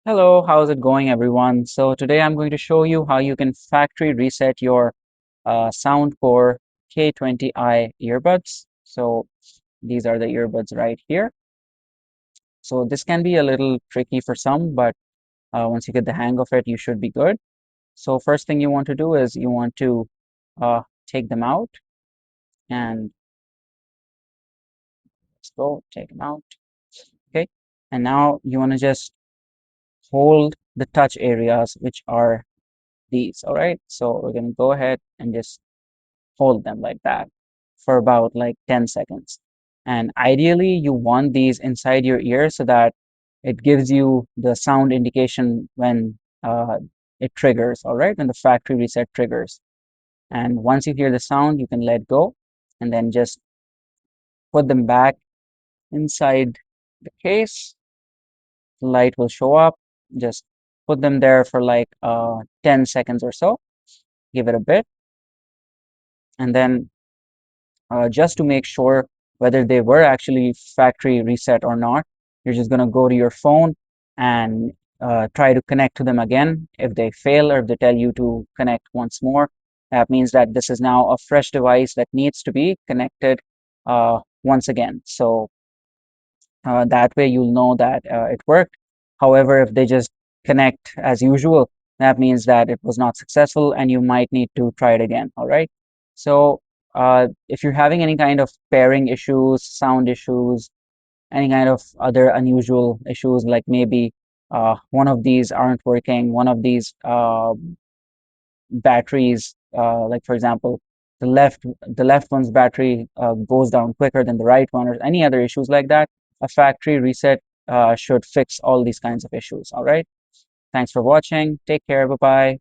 Hello, how's it going, everyone? So today I'm going to show you how you can factory reset your Soundcore K20i earbuds. So these are the earbuds right here. So this can be a little tricky for some, but once you get the hang of it, you should be good. So first thing you want to do is you want to take them out and let's go take them out. Okay. And now you want to just hold the touch areas, which are these. All right. So we're going to go ahead and just hold them like that for about like 10 seconds. And ideally, you want these inside your ear so that it gives you the sound indication when it triggers, all right, when the factory reset triggers. And once you hear the sound, you can let go and then just put them back inside the case. The light will show up. Just put them there for like 10 seconds or so. Give it a bit. And then just to make sure whether they were actually factory reset or not. You're just going to go to your phone and try to connect to them again. If they fail or if they tell you to connect once more, that means that this is now a fresh device that needs to be connected once again. So that way you'll know that it worked. However, if they just connect as usual, that means that it was not successful and you might need to try it again. All right. So if you're having any kind of pairing issues, sound issues, any kind of other unusual issues, like maybe one of these aren't working, one of these batteries, like for example, the left one's battery goes down quicker than the right one, or any other issues like that, a factory reset should fix all these kinds of issues. All right. Thanks for watching. Take care. Bye bye.